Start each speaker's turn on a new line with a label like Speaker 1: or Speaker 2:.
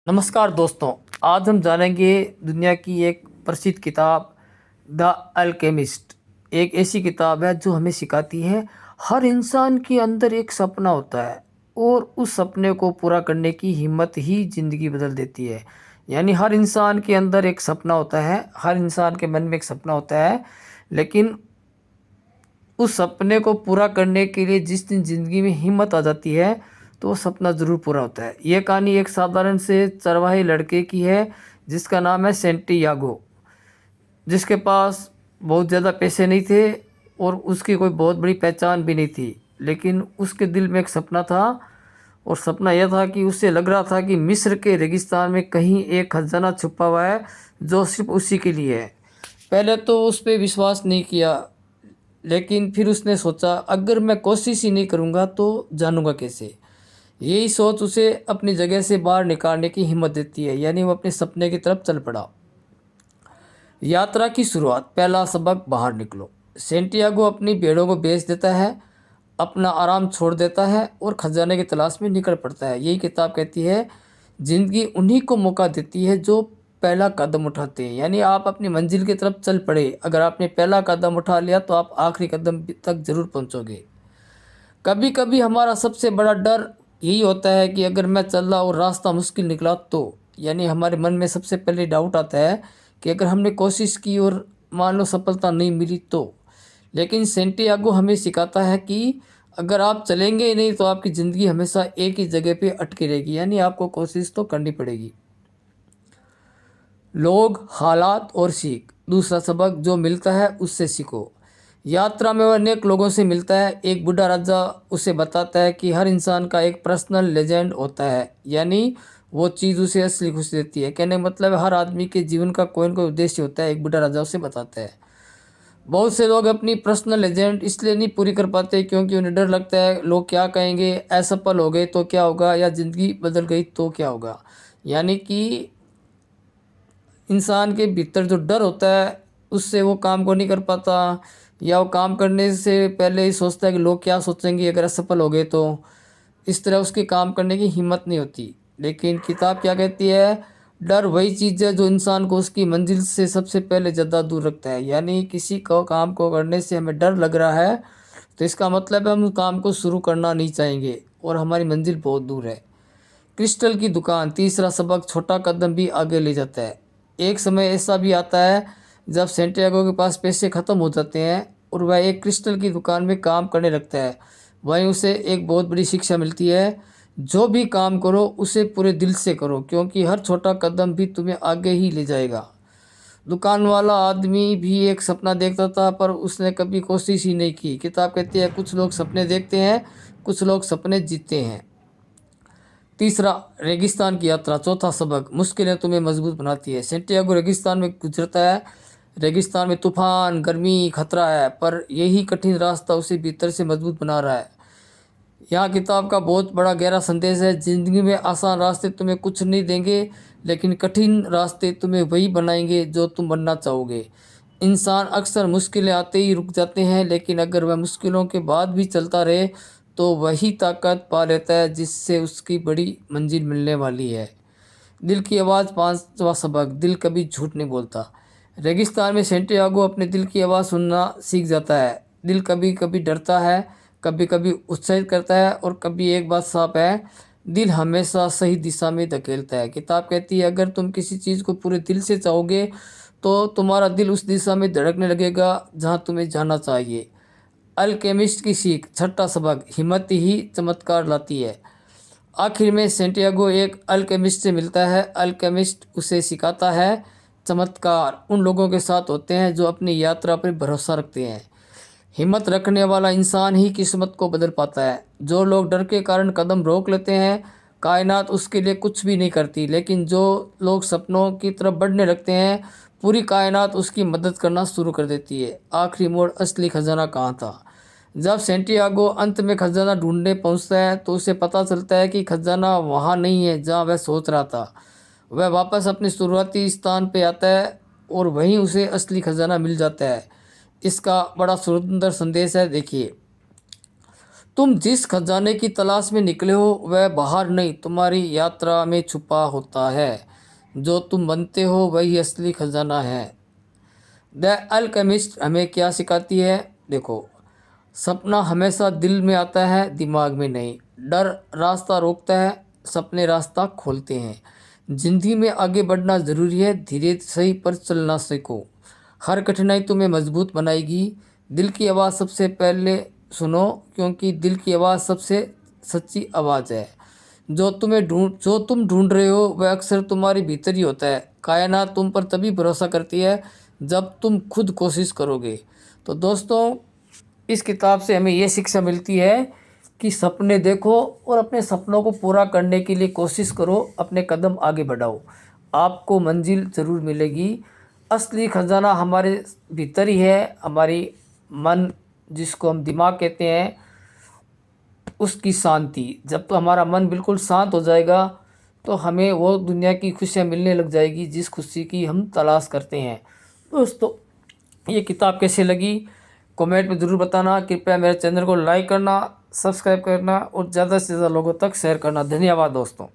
Speaker 1: नमस्कार दोस्तों। आज हम जानेंगे दुनिया की एक प्रसिद्ध किताब द अल्केमिस्ट। एक ऐसी किताब है जो हमें सिखाती है हर इंसान के अंदर एक सपना होता है और उस सपने को पूरा करने की हिम्मत ही ज़िंदगी बदल देती है। यानी हर इंसान के अंदर एक सपना होता है, हर इंसान के मन में एक सपना होता है, लेकिन उस सपने को पूरा करने के लिए जिस दिन ज़िंदगी में हिम्मत आ जाती है तो वो सपना ज़रूर पूरा होता है। ये कहानी एक साधारण से चरवाहे लड़के की है जिसका नाम है सेंटियागो, जिसके पास बहुत ज़्यादा पैसे नहीं थे और उसकी कोई बहुत बड़ी पहचान भी नहीं थी। लेकिन उसके दिल में एक सपना था और सपना यह था कि उसे लग रहा था कि मिस्र के रेगिस्तान में कहीं एक खजाना छुपा हुआ है जो सिर्फ उसी के लिए है। पहले तो उस पर विश्वास नहीं किया, लेकिन फिर उसने सोचा अगर मैं कोशिश ही नहीं करूँगा तो जानूँगा कैसे। यही सोच उसे अपनी जगह से बाहर निकालने की हिम्मत देती है, यानी वो अपने सपने की तरफ चल पड़ा। यात्रा की शुरुआत। पहला सबक, बाहर निकलो। सेंटियागो अपनी भेड़ों को बेच देता है, अपना आराम छोड़ देता है और खजाने की तलाश में निकल पड़ता है। यही किताब कहती है ज़िंदगी उन्हीं को मौका देती है जो पहला कदम उठाते हैं। यानी आप अपनी मंजिल की तरफ चल पड़े, अगर आपने पहला कदम उठा लिया तो आप आखिरी कदम तक ज़रूर पहुंचोगे। कभी कभी हमारा सबसे बड़ा डर यही होता है कि अगर मैं चल रहा और रास्ता मुश्किल निकला तो, यानी हमारे मन में सबसे पहले डाउट आता है कि अगर हमने कोशिश की और मान लो सफलता नहीं मिली तो। लेकिन सेंटियागो हमें सिखाता है कि अगर आप चलेंगे ही नहीं तो आपकी ज़िंदगी हमेशा एक ही जगह पे अटकी रहेगी, यानी आपको कोशिश तो करनी पड़ेगी। लोग, हालात और सीख। दूसरा सबक, जो मिलता है उससे सीखो। यात्रा में वह अनेक लोगों से मिलता है। एक बूढ़ा राजा उसे बताता है कि हर इंसान का एक पर्सनल लेजेंड होता है, यानी वो चीज़ उसे असली खुशी देती है। कहने का मतलब है हर आदमी के जीवन का कोई ना कोई उद्देश्य होता है, एक बूढ़ा राजा उसे बताता है। बहुत से लोग अपनी पर्सनल लेजेंड इसलिए नहीं पूरी कर पाते क्योंकि उन्हें डर लगता है लोग क्या कहेंगे, असफल हो गए तो क्या होगा, या ज़िंदगी बदल गई तो क्या होगा। यानी कि इंसान के भीतर जो डर होता है उससे वो काम को नहीं कर पाता, या वो काम करने से पहले ही सोचता है कि लोग क्या सोचेंगे अगर असफल हो गए तो। इस तरह उसकी काम करने की हिम्मत नहीं होती। लेकिन किताब क्या कहती है, डर वही चीज़ है जो इंसान को उसकी मंजिल से सबसे पहले ज़्यादा दूर रखता है। यानी किसी को काम को करने से हमें डर लग रहा है तो इसका मतलब है हम उस काम को शुरू करना नहीं चाहेंगे और हमारी मंजिल बहुत दूर है। क्रिस्टल की दुकान। तीसरा सबक, छोटा कदम भी आगे ले जाता है। एक समय ऐसा भी आता है जब सेंटियागो के पास पैसे ख़त्म हो जाते हैं और वह एक क्रिस्टल की दुकान में काम करने लगता है। वहीं उसे एक बहुत बड़ी शिक्षा मिलती है, जो भी काम करो उसे पूरे दिल से करो क्योंकि हर छोटा कदम भी तुम्हें आगे ही ले जाएगा। दुकान वाला आदमी भी एक सपना देखता था पर उसने कभी कोशिश ही नहीं की। किताब कहती है कुछ लोग सपने देखते हैं, कुछ लोग सपने जीते हैं। तीसरा, रेगिस्तान की यात्रा। चौथा सबक, मुश्किलें तुम्हें मजबूत बनाती है। सेंटियागो रेगिस्तान में गुजरता है। रेगिस्तान में तूफान, गर्मी, खतरा है, पर यही कठिन रास्ता उसे भीतर से मजबूत बना रहा है। यहाँ किताब का बहुत बड़ा गहरा संदेश है, ज़िंदगी में आसान रास्ते तुम्हें कुछ नहीं देंगे, लेकिन कठिन रास्ते तुम्हें वही बनाएंगे जो तुम बनना चाहोगे। इंसान अक्सर मुश्किलें आते ही रुक जाते हैं, लेकिन अगर वह मुश्किलों के बाद भी चलता रहे तो वही ताकत पा लेता है जिससे उसकी बड़ी मंजिल मिलने वाली है। दिल की आवाज़। पांचवा सबक, दिल कभी झूठ नहीं बोलता। रेगिस्तान में सेंटियागो अपने दिल की आवाज़ सुनना सीख जाता है। दिल कभी कभी डरता है, कभी कभी उत्साहित करता है और कभी, एक बात साफ है, दिल हमेशा सही दिशा में धकेलता है। किताब कहती है अगर तुम किसी चीज़ को पूरे दिल से चाहोगे तो तुम्हारा दिल उस दिशा में धड़कने लगेगा जहाँ तुम्हें जाना चाहिए। अल्केमिस्ट की सीख। छठा सबक, हिम्मत ही चमत्कार लाती है। आखिर में सेंटियागो एक अल्केमिस्ट से मिलता है। अल्केमिस्ट उसे सिखाता है चमत्कार उन लोगों के साथ होते हैं जो अपनी यात्रा पर भरोसा रखते हैं। हिम्मत रखने वाला इंसान ही किस्मत को बदल पाता है। जो लोग डर के कारण कदम रोक लेते हैं, कायनात उसके लिए कुछ भी नहीं करती, लेकिन जो लोग सपनों की तरफ बढ़ने लगते हैं, पूरी कायनात उसकी मदद करना शुरू कर देती है। आखिरी मोड़, असली खजाना कहाँ था। जब सेंटियागो अंत में खजाना ढूंढने पहुंचता है तो उसे पता चलता है कि खजाना वहाँ नहीं है जहाँ वह सोच रहा था। वह वापस अपने शुरुआती स्थान पे आता है और वहीं उसे असली खजाना मिल जाता है। इसका बड़ा सुंदर संदेश है, देखिए। तुम जिस खजाने की तलाश में निकले हो वह बाहर नहीं तुम्हारी यात्रा में छुपा होता है। जो तुम बनते हो वही असली खजाना है। द अल्केमिस्ट हमें क्या सिखाती है? देखो, सपना हमेशा दिल में आता है, दिमाग में नहीं। डर रास्ता रोकता है, सपने रास्ता खोलते हैं। जिंदगी में आगे बढ़ना ज़रूरी है, धीरे सही पर चलना सीखो। हर कठिनाई तुम्हें मजबूत बनाएगी। दिल की आवाज़ सबसे पहले सुनो, क्योंकि दिल की आवाज़ सबसे सच्ची आवाज़ है। जो तुम ढूंढ रहे हो वह अक्सर तुम्हारे भीतर ही होता है। कायनात तुम पर तभी भरोसा करती है जब तुम खुद कोशिश करोगे। तो दोस्तों, इस किताब से हमें ये शिक्षा मिलती है कि सपने देखो और अपने सपनों को पूरा करने के लिए कोशिश करो, अपने कदम आगे बढ़ाओ, आपको मंजिल ज़रूर मिलेगी। असली खजाना हमारे भीतर ही है, हमारी मन, जिसको हम दिमाग कहते हैं, उसकी शांति। जब तो हमारा मन बिल्कुल शांत हो जाएगा तो हमें वो दुनिया की खुशियाँ मिलने लग जाएगी जिस खुशी की हम तलाश करते हैं। दोस्तों, ये किताब कैसी लगी कमेंट में ज़रूर बताना। कृपया मेरे चैनल को लाइक करना, सब्सक्राइब करना और ज़्यादा से ज़्यादा लोगों तक शेयर करना। धन्यवाद दोस्तों।